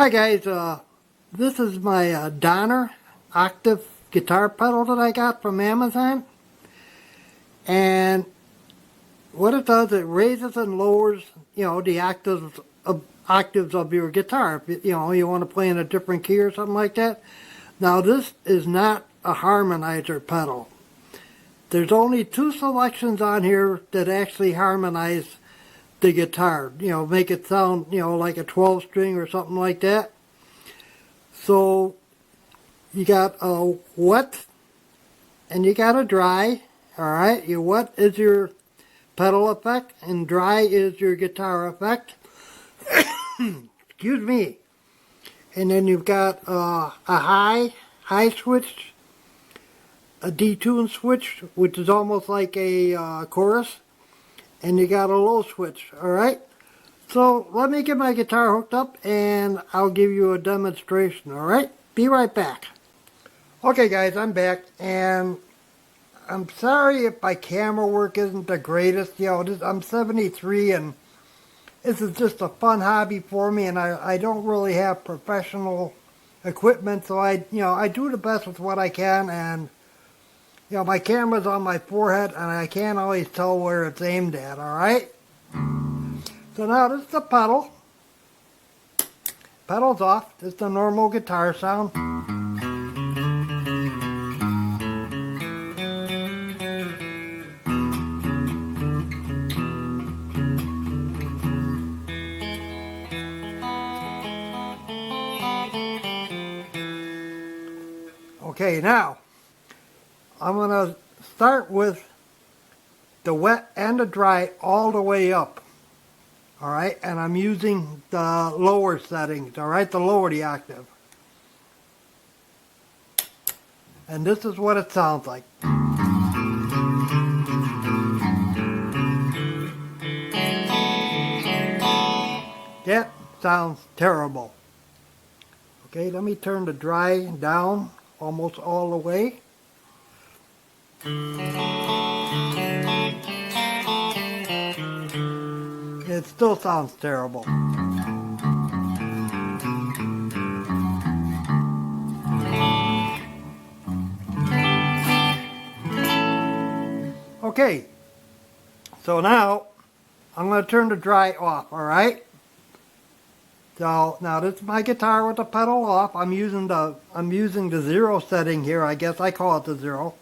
Hi guys, this is my Donner octave guitar pedal that I got from Amazon, and what it does, it raises and lowers, the octaves of your guitar. If you want to play in a different key or something like that. Now this is not a harmonizer pedal. There's only two selections on here that actually harmonize the guitar, make it sound, like a 12 string or something like that. So you got a wet and you got a dry. Alright, your wet is your pedal effect and dry is your guitar effect. Excuse me. And then you've got a high switch, a detune switch, which is almost like a chorus, and you got a low switch. Alright, so let me get my guitar hooked up and I'll give you a demonstration. Alright, be right back. Okay guys, I'm back, and I'm sorry if my camera work isn't the greatest. I'm 73 and this is just a fun hobby for me, and I don't really have professional equipment, so I do the best with what I can. And my camera's on my forehead and I can't always tell where it's aimed at. Alright, so now this is the pedal. Pedal's off. This is the normal guitar sound. Okay, now I'm going to start with the wet and the dry all the way up. Alright, and I'm using the lower settings, alright, to lower the octave. And this is what it sounds like. That sounds terrible. Okay, let me turn the dry down almost all the way. It still sounds terrible. Okay, so now I'm going to turn the dry off, alright? So now this is my guitar with the pedal off. I'm using the 0 setting here. I guess I call it the 0.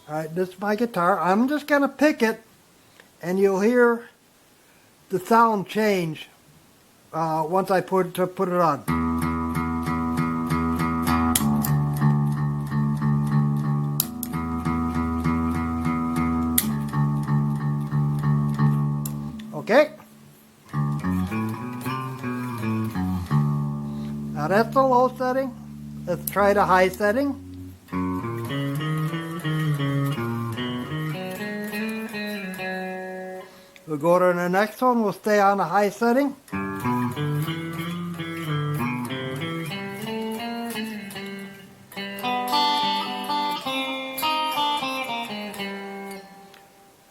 Alright, this is my guitar. I'm just going to pick it and you'll hear the sound change once I put it on. Okay. Now that's the low setting. Let's try the high setting. We'll go to the next one. We'll stay on the high setting.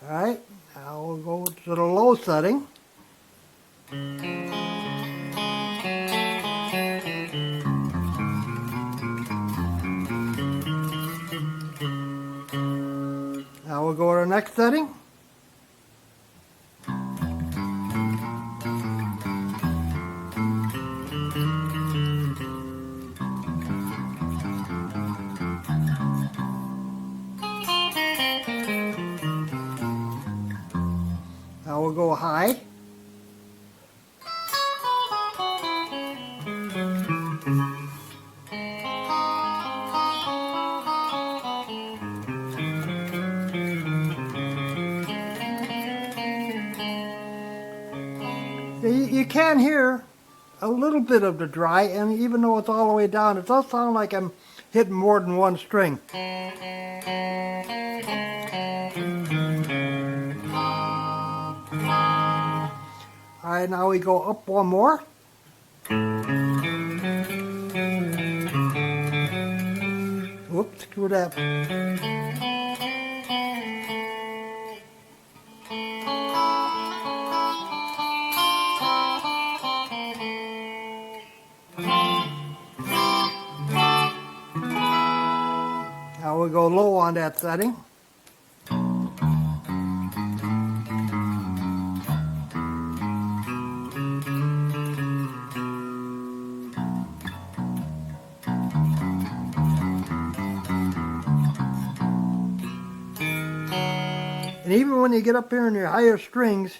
Alright, now we'll go to the low setting. Now we'll go to the next setting. Now we'll go high. You can hear a little bit of the dry, and even though it's all the way down, it does sound like I'm hitting more than one string. Alright, now we go up one more. Whoops, screw that. we go low on that setting. And even when you get up here in your higher strings,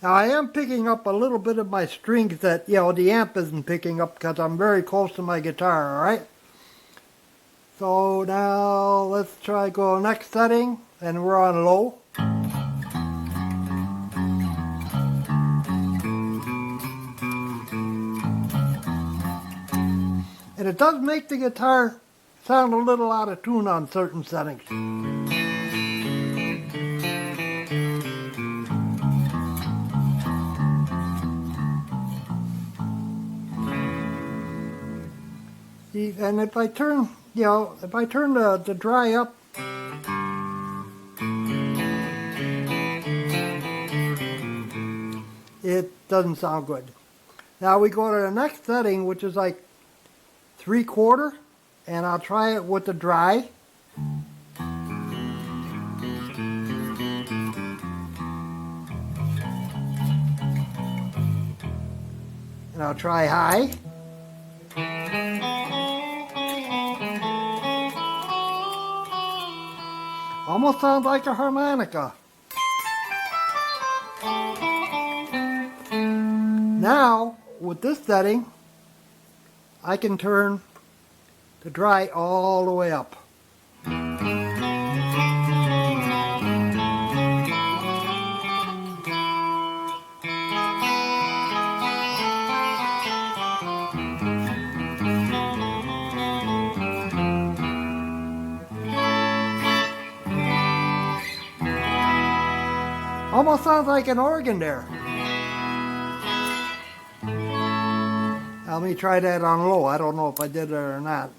now I am picking up a little bit of my strings that, the amp isn't picking up because I'm very close to my guitar, alright? So now let's try go next setting, and we're on low. And it does make the guitar sound a little out of tune on certain settings. See, and if I turn, the dry up, it doesn't sound good. Now we go to the next setting, which is like 3/4, and I'll try it with the dry. And I'll try high. Almost sounds like a harmonica. Now, with this setting, I can turn the dry all the way up. Almost sounds like an organ there. Let me try that on low. I don't know if I did it or not.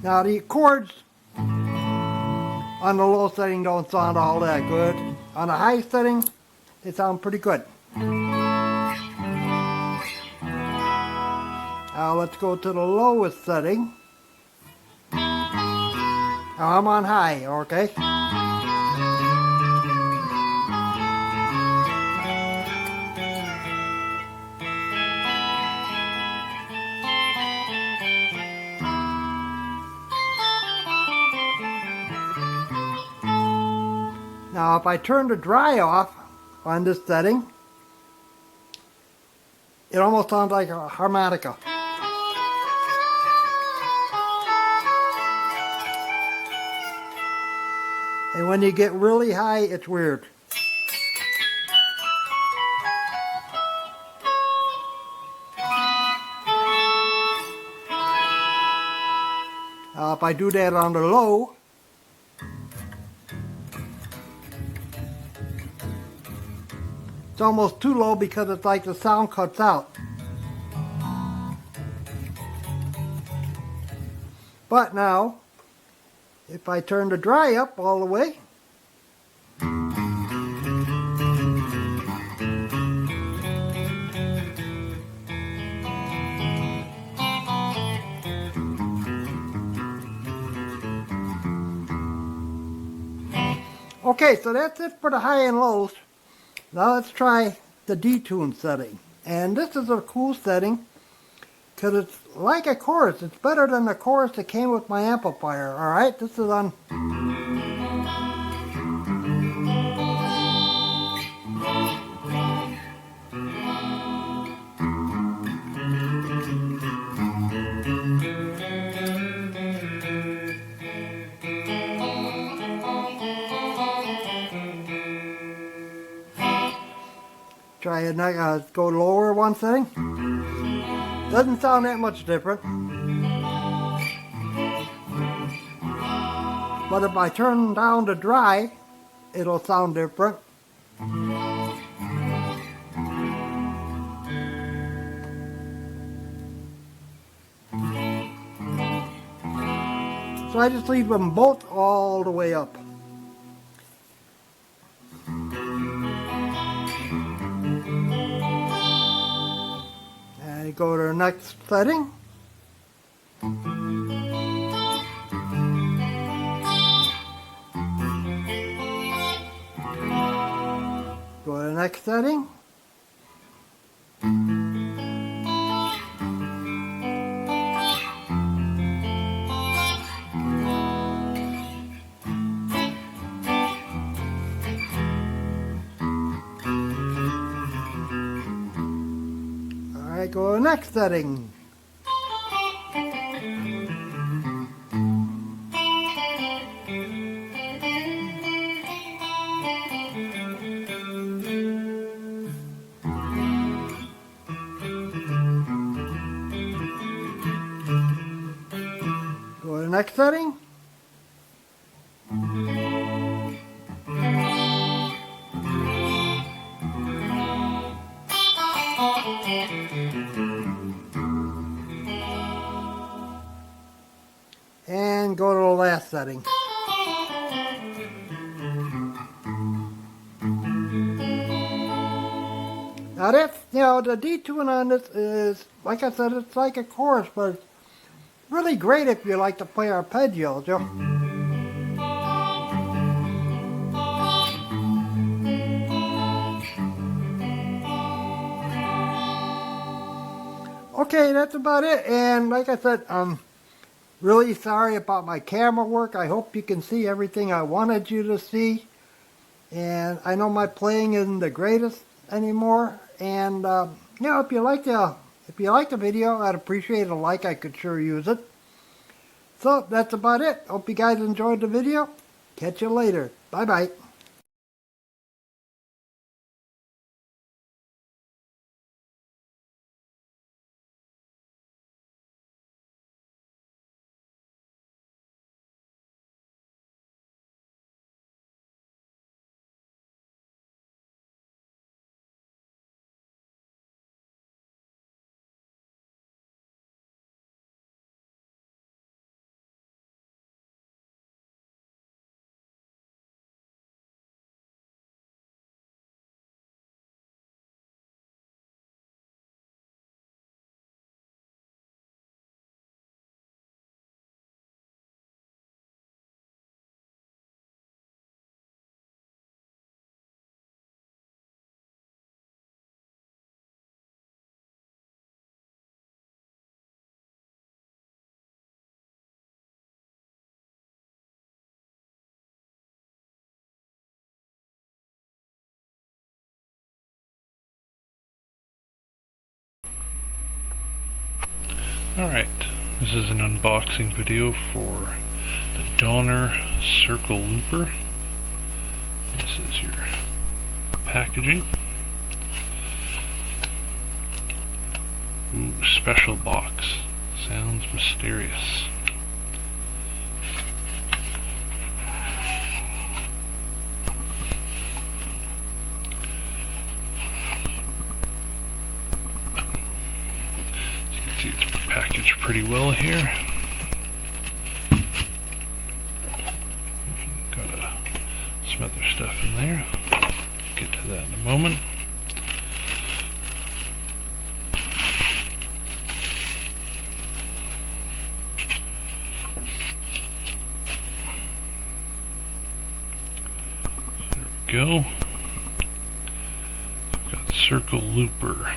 Now the chords on the low setting don't sound all that good. On the high setting, they sound pretty good. Now let's go to the lowest setting. Now I'm on high, okay? Now if I turn the dry off on this setting, it almost sounds like a harmonica. And when you get really high, it's weird. Now if I do that on the low, it's almost too low because it's like the sound cuts out. But now, if I turn the dry up all the way, okay, so that's it for the high and lows. Now let's try the detune setting. And this is a cool setting because it's like a chorus. It's better than the chorus that came with my amplifier. Alright, this is on... Try it, go lower one setting. Doesn't sound that much different. But if I turn down the dry, it'll sound different. So I just leave them both all the way up. And go to the next setting. Go to the next setting. Alright, go to the next setting. Go to the next setting. And go to the last setting. Now that's, the detune on this is, like I said, it's like a chorus, but it's really great if you like to play arpeggios, Okay, that's about it. And like I said, I'm really sorry about my camera work. I hope you can see everything I wanted you to see. And I know my playing isn't the greatest anymore. And if you like the video, I'd appreciate a like. I could sure use it. So that's about it. Hope you guys enjoyed the video. Catch you later. Bye bye. Alright, this is an unboxing video for the Donner Circle Looper. This is your packaging. Ooh, special box. Sounds mysterious. It's packaged pretty well here. Got some other stuff in there. Get to that in a moment. There we go. Got Circle Looper.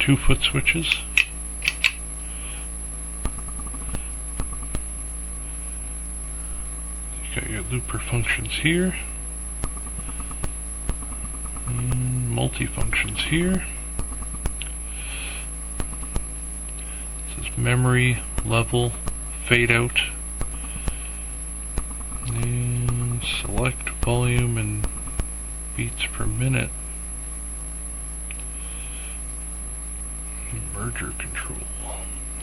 2-foot switches. You got your looper functions here, and multi-functions here. This is memory, level, fade out, and select volume and beats per minute. Merger control.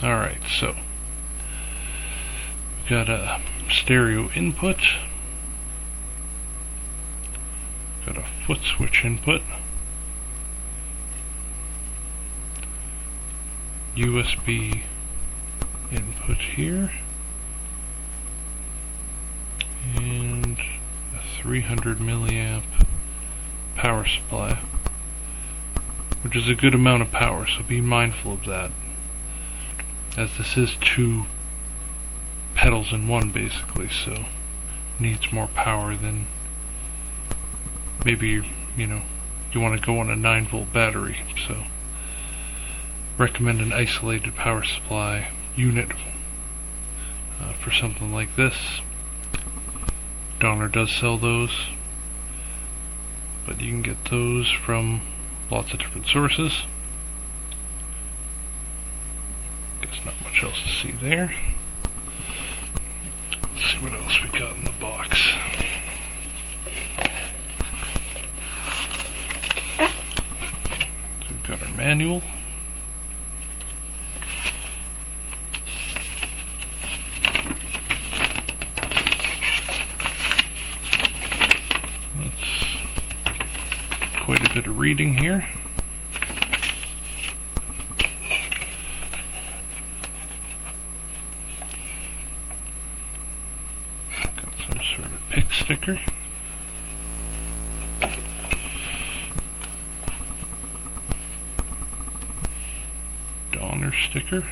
Alright, so we've got a stereo input, Got a foot switch input. USB input here. And a 300 milliamp power supply, which is a good amount of power, so be mindful of that, as this is 2 pedals in one basically, so needs more power than maybe, you know, you want to go on a 9-volt battery. So recommend an isolated power supply unit for something like this. Donner does sell those, but you can get those from lots of different sources. Guess not much else to see there. Let's see what else we got in the box. So we've got our manual. Quite a bit of reading here. Got some sort of pick sticker. Donner sticker.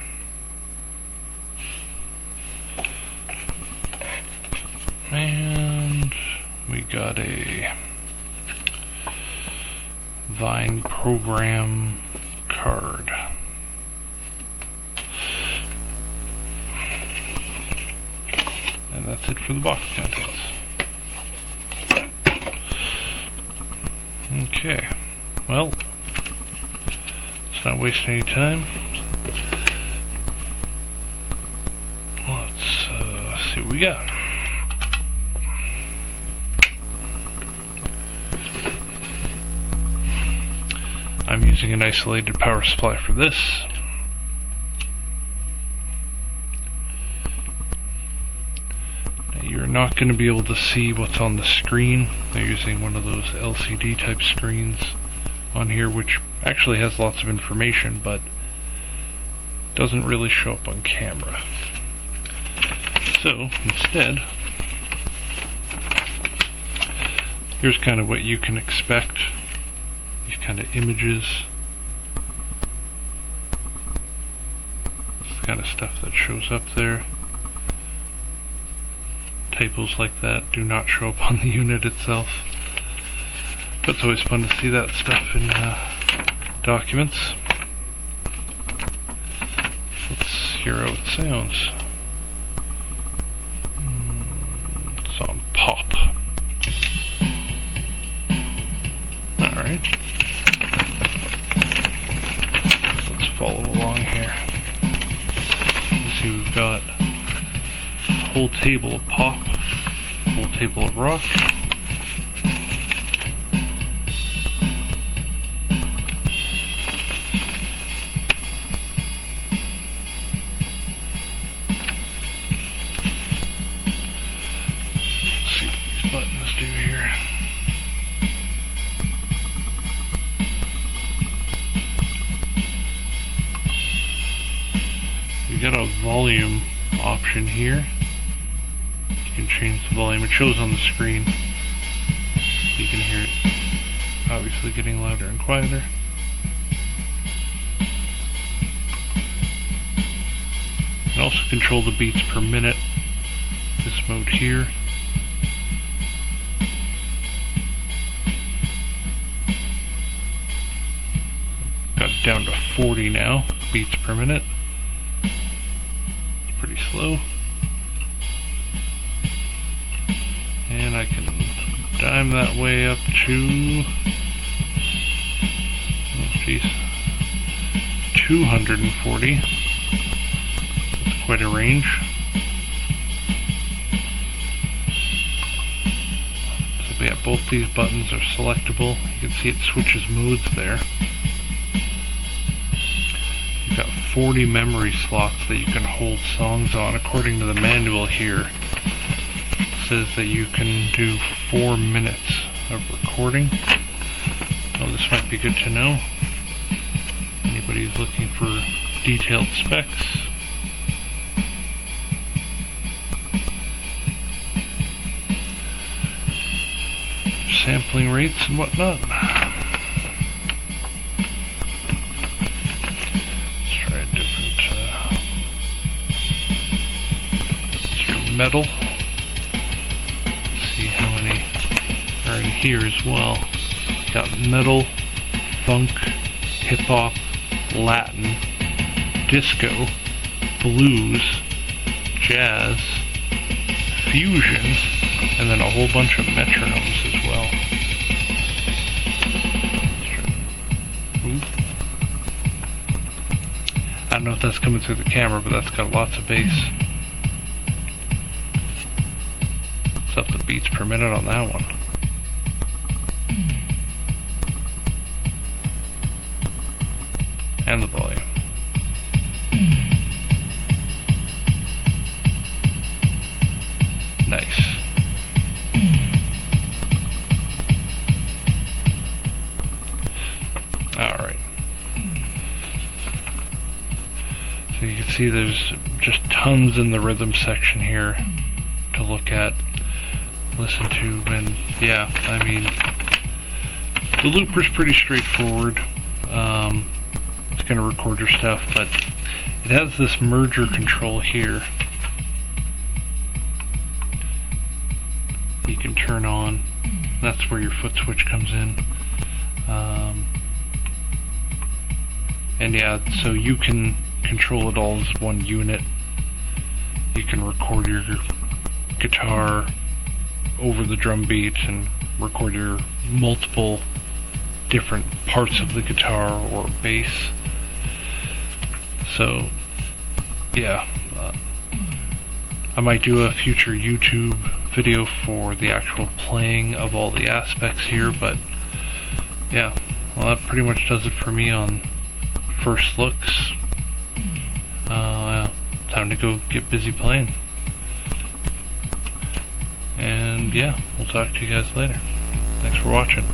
And we got a Vine program card. And that's it for the box contents. Okay, well, let's not waste any time. Let's see what we got. I'm using an isolated power supply for this. Now, you're not going to be able to see what's on the screen. They're using one of those LCD type screens on here, which actually has lots of information, but doesn't really show up on camera. So, instead, here's kind of what you can expect. These kind of images. This kind of stuff that shows up there. Typos like that do not show up on the unit itself. But it's always fun to see that stuff in documents. Let's hear how it sounds. It's on pop. Alright. Let's follow along here. You see we've got a whole table of pop, a whole table of rock. You got a volume option here. You can change the volume. It shows on the screen. You can hear it obviously getting louder and quieter. You can also control the beats per minute. This mode here. Got it down to 40 now, beats per minute. Pretty slow. And I can dime that way up to, oh geez, 240. That's quite a range. So yeah, both these buttons are selectable. You can see it switches modes there. You've got 40 memory slots that you can hold songs on. According to the manual here, it says that you can do 4 minutes of recording. Oh, this might be good to know. Anybody who's looking for detailed specs. Sampling rates and whatnot. Let's try a different metal. See how many are in here as well. Got metal, funk, hip hop, Latin, disco, blues, jazz, fusion, and then a whole bunch of metronomes as well. Ooh. I don't know if that's coming through the camera, but that's got lots of bass. What's up the beats per minute on that one? And the volume. Nice. Alright. So you can see there's just tons in the rhythm section here to look at, listen to, and yeah, I mean, the looper's pretty straightforward. It's going to record your stuff, but it has this merger control here. You can turn on. That's where your foot switch comes in. And yeah, so you can control it all as one unit. You can record your guitar over the drum beat and record your multiple different parts of the guitar or bass. So yeah, I might do a future YouTube video for the actual playing of all the aspects here, but yeah, well, that pretty much does it for me on first looks. Time to go get busy playing. And yeah, we'll talk to you guys later. Thanks for watching.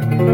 Thank you.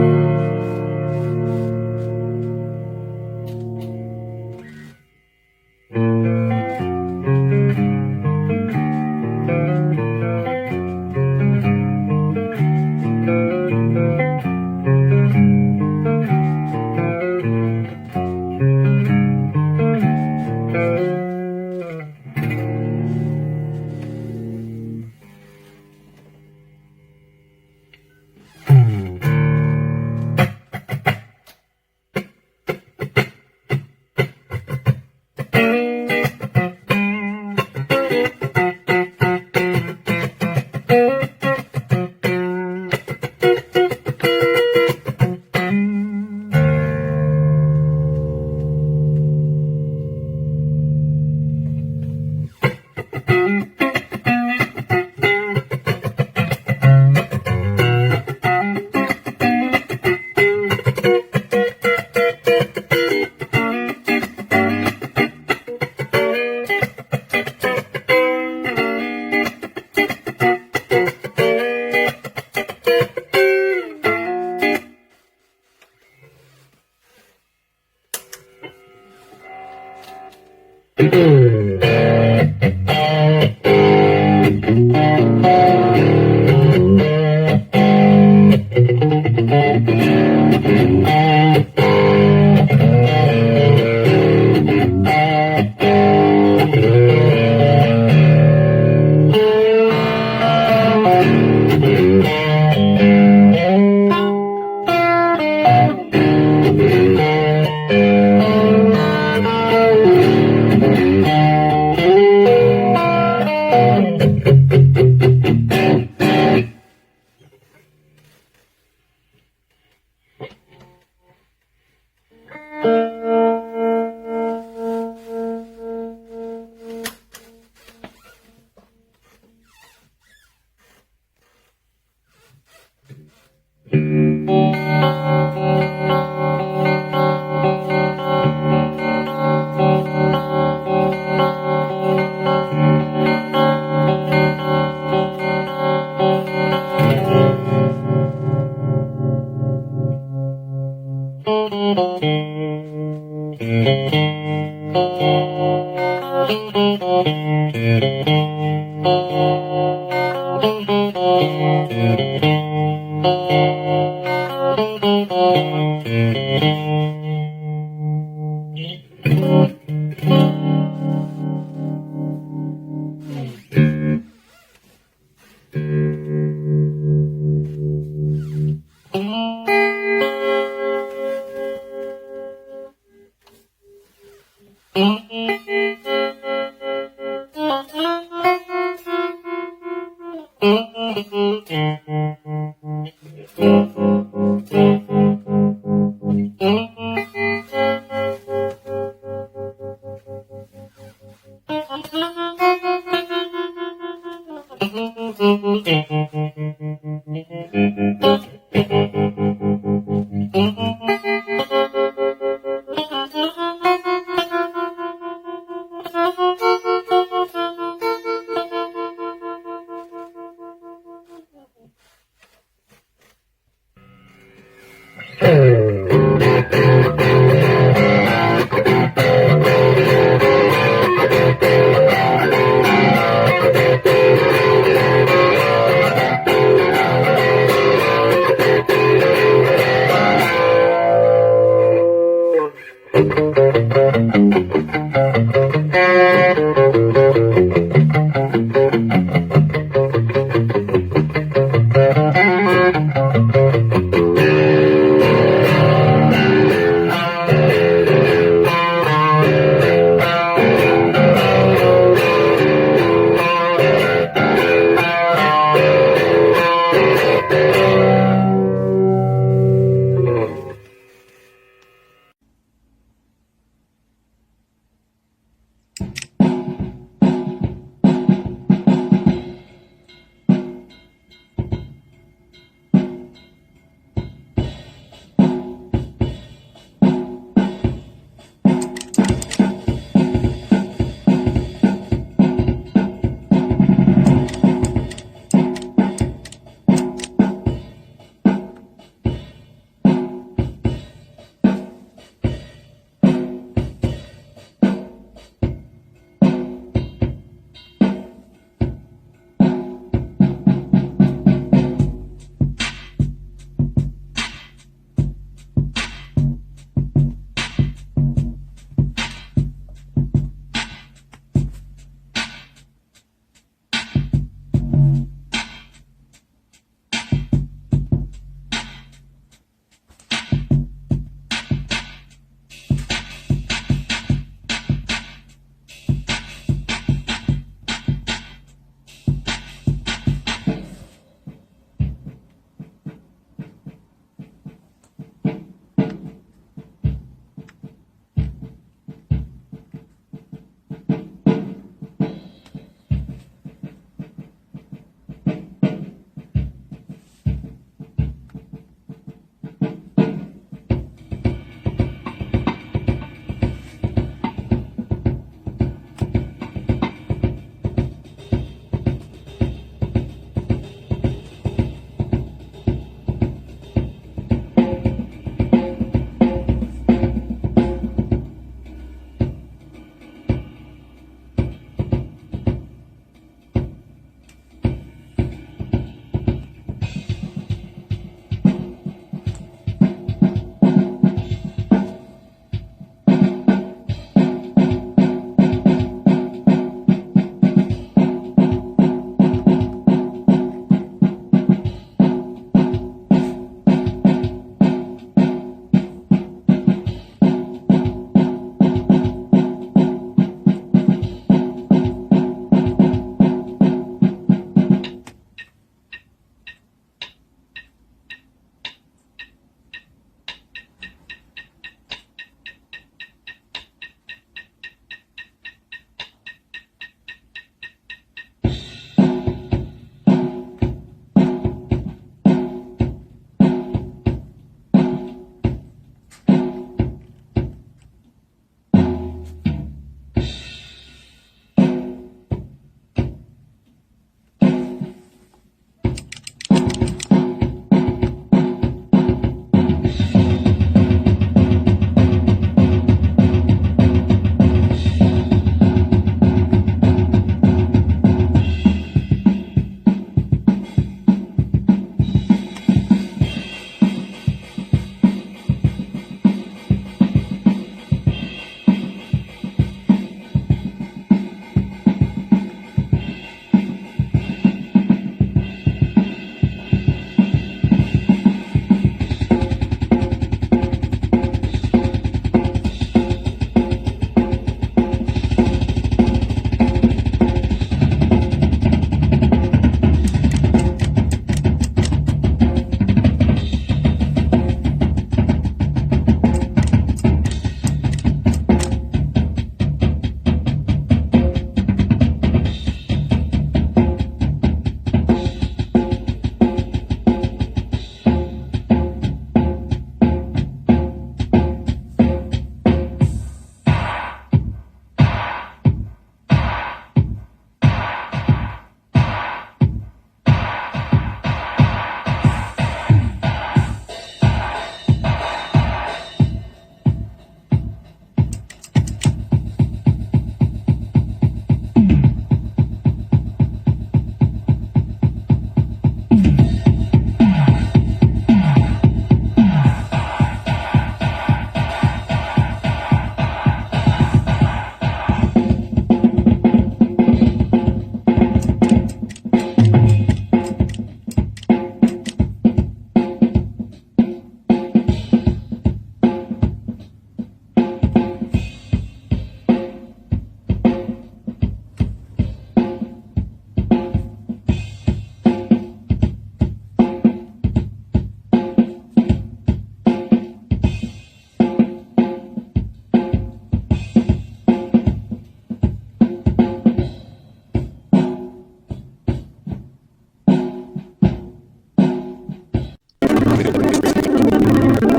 Let's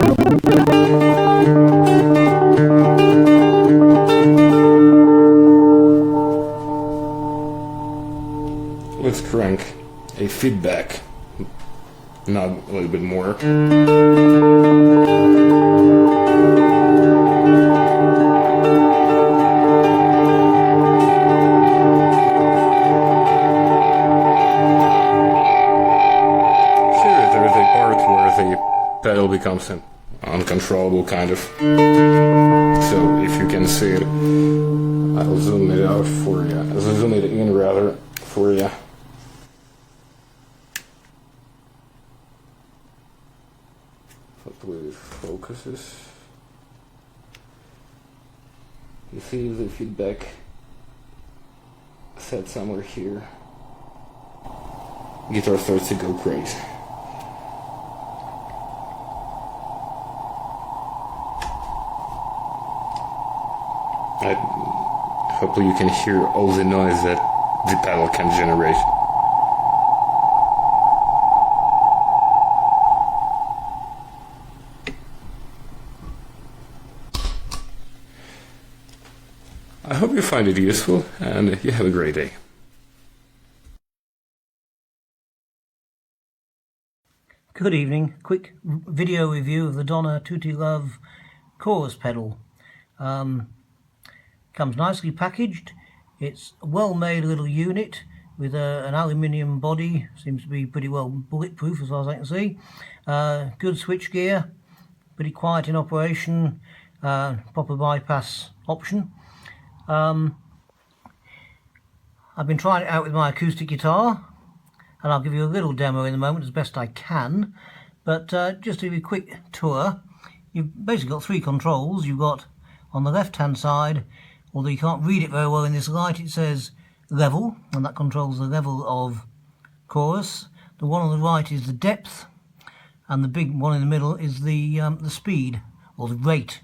crank a feedback, not a little bit more. Pedal becomes uncontrollable, kind of. So if you can see it, I'll zoom it out for you. I'll zoom it in rather for you. Hopefully it focuses. You see the feedback set somewhere here. Guitar starts to go crazy. Hopefully you can hear all the noise that the pedal can generate. I hope you find it useful and you have a great day. Good evening. Quick video review of the Donner Tutti Love chorus pedal. Comes nicely packaged. It's a well-made little unit with an aluminium body. Seems to be pretty well bulletproof as far as I can see. Good switch gear, pretty quiet in operation, proper bypass option. I've been trying it out with my acoustic guitar, and I'll give you a little demo in a moment as best I can. But just to give you a quick tour, you've basically got three controls. You've got on the left-hand side, although you can't read it very well in this light, it says level, and that controls the level of chorus. The one on the right is the depth, and the big one in the middle is the speed, or the rate.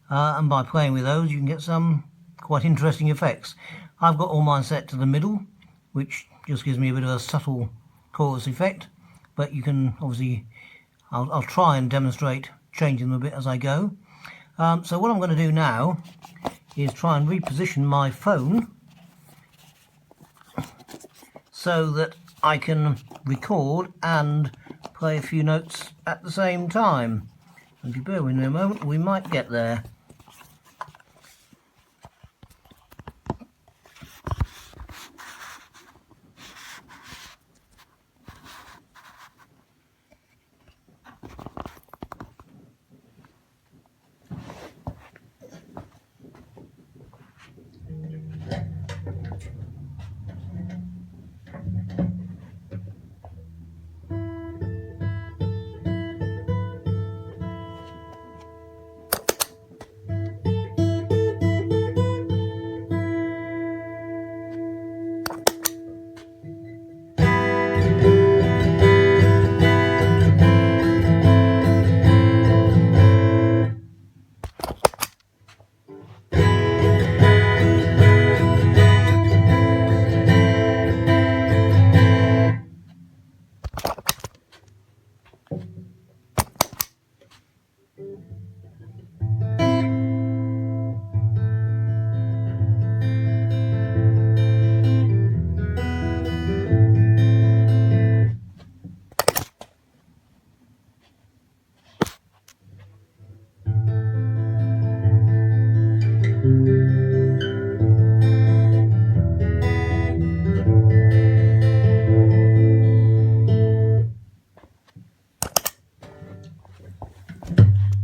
And by playing with those, you can get some quite interesting effects. I've got all mine set to the middle, which just gives me a bit of a subtle chorus effect, but you can obviously, I'll try and demonstrate changing them a bit as I go. So what I'm going to do now is try and reposition my phone so that I can record and play a few notes at the same time. If you bear with me a moment, we might get there.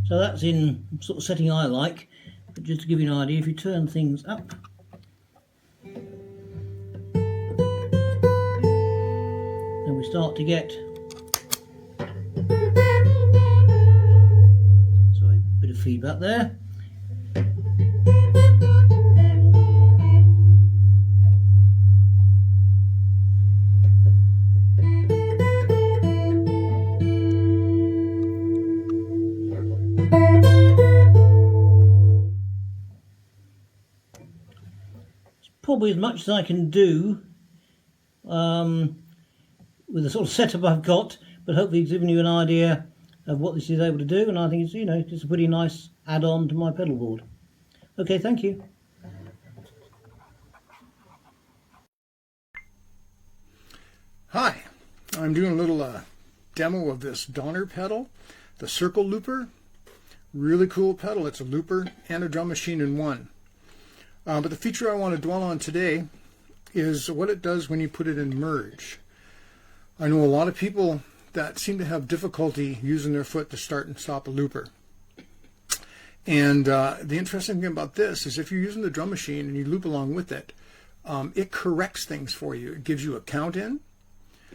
So that's in sort of setting I like, but just to give you an idea, if you turn things up, then we start to get, sorry, a bit of feedback there. Probably as much as I can do with the sort of setup I've got, but hopefully it's given you an idea of what this is able to do, and I think it's, you know, it's a pretty nice add-on to my pedal board. Okay, thank you. Hi, I'm doing a little demo of this Donner pedal, the Circle Looper. Really cool pedal. It's a looper and a drum machine in one. But the feature I want to dwell on today is what it does when you put it in merge. I know a lot of people that seem to have difficulty using their foot to start and stop a looper. And the interesting thing about this is if you're using the drum machine and you loop along with it, it corrects things for you. It gives you a count in,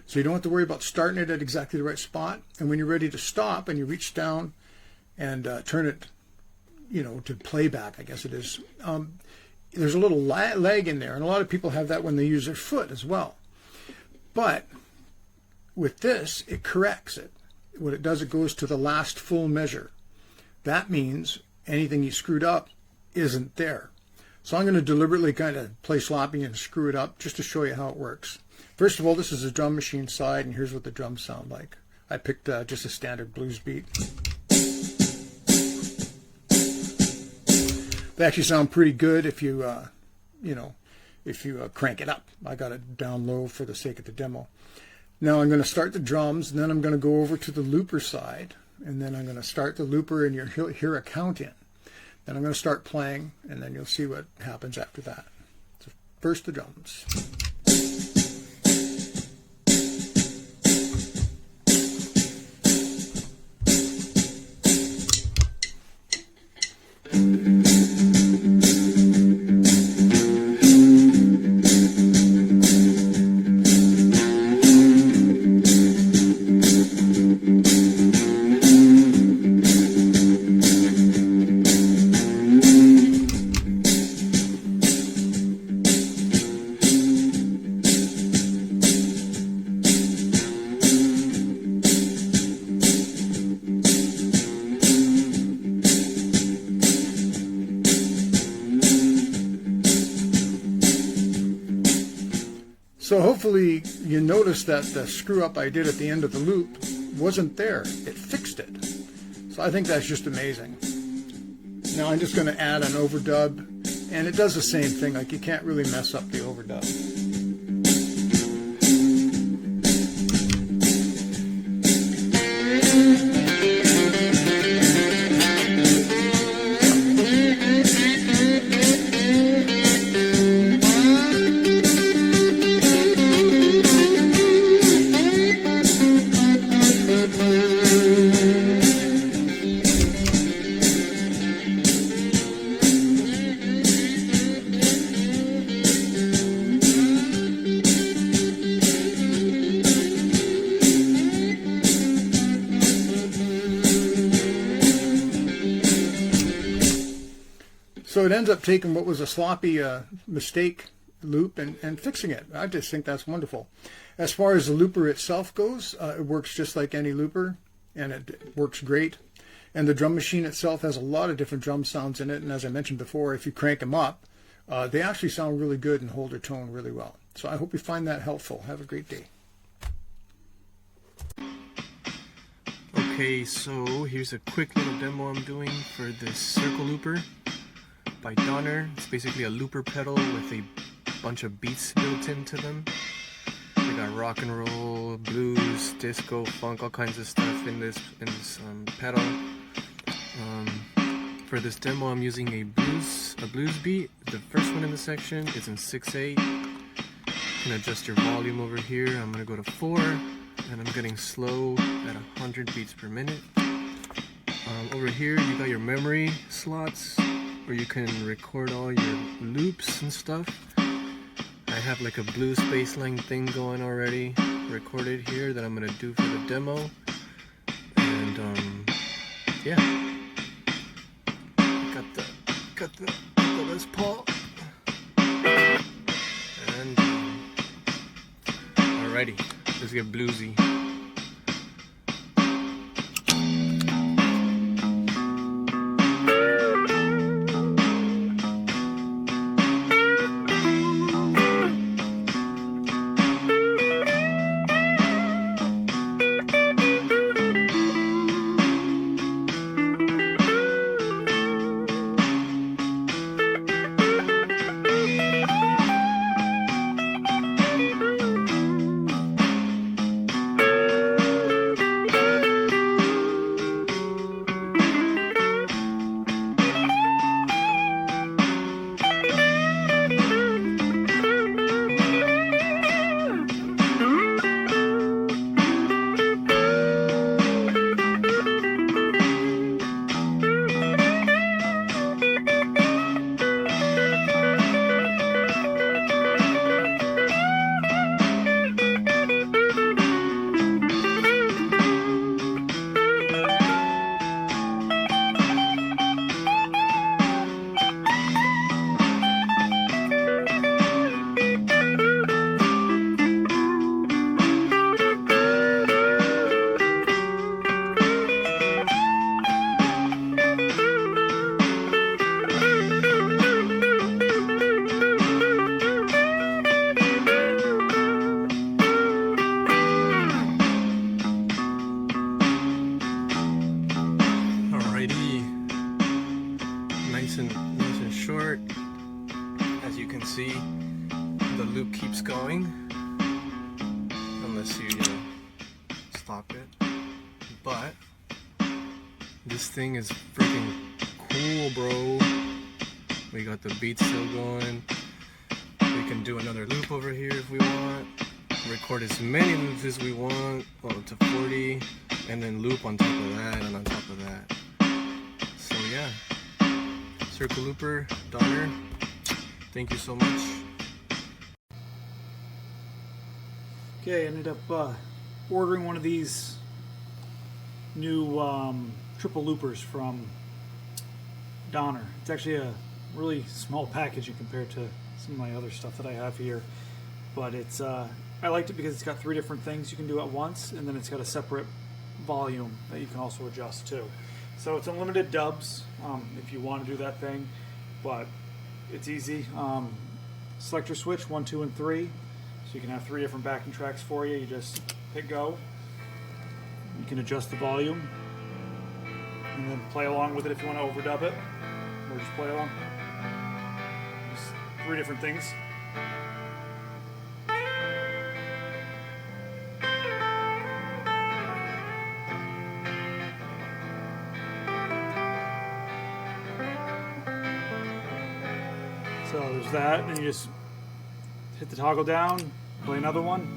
so you don't have to worry about starting it at exactly the right spot. And when you're ready to stop and you reach down and turn it, you know, to playback, I guess it is, there's a little lag in there. And a lot of people have that when they use their foot as well. But with this, it corrects it. What it does, it goes to the last full measure. That means anything you screwed up isn't there. So I'm going to deliberately kind of play sloppy and screw it up just to show you how it works. First of all, this is the drum machine side, and here's what the drums sound like. I picked just a standard blues beat. They actually sound pretty good if you, crank it up. I got it down low for the sake of the demo. Now I'm going to start the drums, and then I'm going to go over to the looper side, and then I'm going to start the looper, and you'll hear a count in. Then I'm going to start playing, and then you'll see what happens after that. So first the drums. So hopefully you noticed that the screw up I did at the end of the loop wasn't there. It fixed it. So I think that's just amazing. Now I'm just going to add an overdub, and it does the same thing. Like, you can't really mess up the overdub. So it ends up taking what was a sloppy mistake loop and fixing it. I just think that's wonderful. As far as the looper itself goes, it works just like any looper, and it works great. And the drum machine itself has a lot of different drum sounds in it, and as I mentioned before, if you crank them up, they actually sound really good and hold their tone really well. So I hope you find that helpful. Have a great day. Okay, so here's a quick little demo I'm doing for this Circle Looper by Donner. It's basically a looper pedal with a bunch of beats built into them. They got rock and roll, blues, disco, funk, all kinds of stuff in this pedal. For this demo, I'm using a blues beat. The first one in the section is in 6/8. You can adjust your volume over here. I'm gonna go to 4, and I'm getting slow at 100 beats per minute. Over here, you got your memory slots, where you can record all your loops and stuff. I have like a blues bassline thing going already recorded here that I'm gonna do for the demo. And yeah, got the Les Paul. And alrighty, let's get bluesy. see the loop keeps going unless you stop it. But this thing is freaking cool, bro. We got the beat still going. We can do another loop over here if we want. Record as many loops as we want, up to 40, and then loop on top of that and on top of that. So yeah, Circle Looper, Donner, thank you so much. Okay, I ended up ordering one of these new triple loopers from Donner. It's actually a really small packaging compared to some of my other stuff that I have here, but it's I liked it because it's got 3 different things you can do at once, and then it's got a separate volume that you can also adjust too. So it's unlimited dubs if you want to do that thing, but it's easy. Selector switch 1, 2, and 3, so you can have 3 different backing tracks for you. You just hit go. You can adjust the volume and then play along with it if you want to overdub it, or just play along. There's 3 different things. So there's that, and you just hit the toggle down, play another one.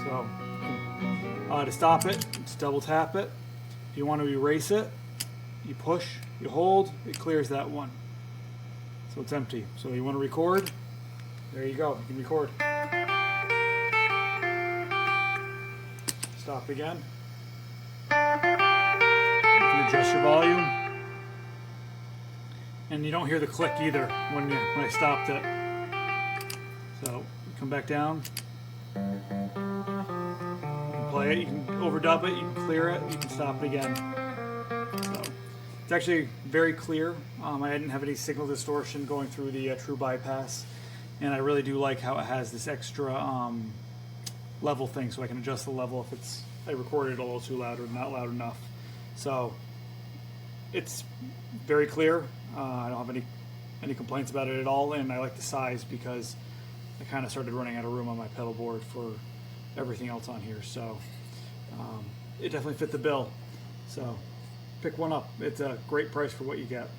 So to stop it, just double tap it. If you want to erase it, you push, you hold, it clears that one. So it's empty. So you want to record, there you go, you can record. Stop again. You can adjust your volume. And you don't hear the click either when I stopped it. So come back down. You can play it, you can overdub it, you can clear it, you can stop it again. So it's actually very clear. I didn't have any signal distortion going through the true bypass, and I really do like how it has this extra level thing, so I can adjust the level if I recorded it a little too loud or not loud enough. So it's very clear. I don't have any complaints about it at all, and I like the size because I kind of started running out of room on my pedal board for everything else on here. So it definitely fit the bill. So pick one up. It's a great price for what you get.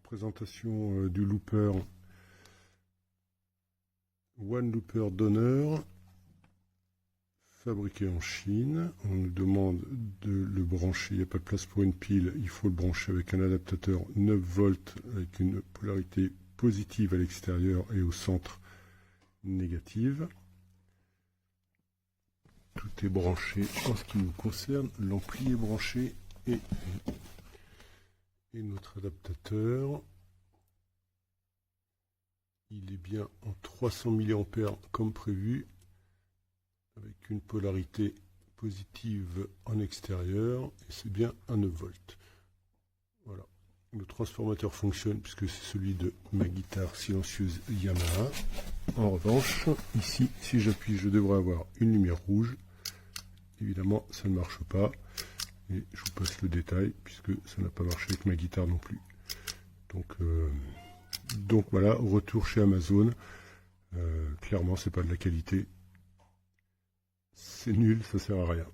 présentation du looper One Looper Donner, fabriqué en Chine. On nous demande de le brancher, il n'y a pas de place pour une pile, il faut le brancher avec un adaptateur 9 volts avec une polarité positive à l'extérieur et au centre négative. Tout est branché en ce qui nous concerne, l'ampli est branché et notre adaptateur. Il est bien en 300 mA comme prévu, avec une polarité positive en extérieur, et c'est bien un 9 volts. Voilà. Le transformateur fonctionne puisque c'est celui de ma guitare silencieuse Yamaha. En revanche, ici, si j'appuie, je devrais avoir une lumière rouge. Évidemment, ça ne marche pas. Et je vous passe le détail, puisque ça n'a pas marché avec ma guitare non plus. Donc voilà, retour chez Amazon. Clairement, c'est pas de la qualité. C'est nul, ça sert à rien.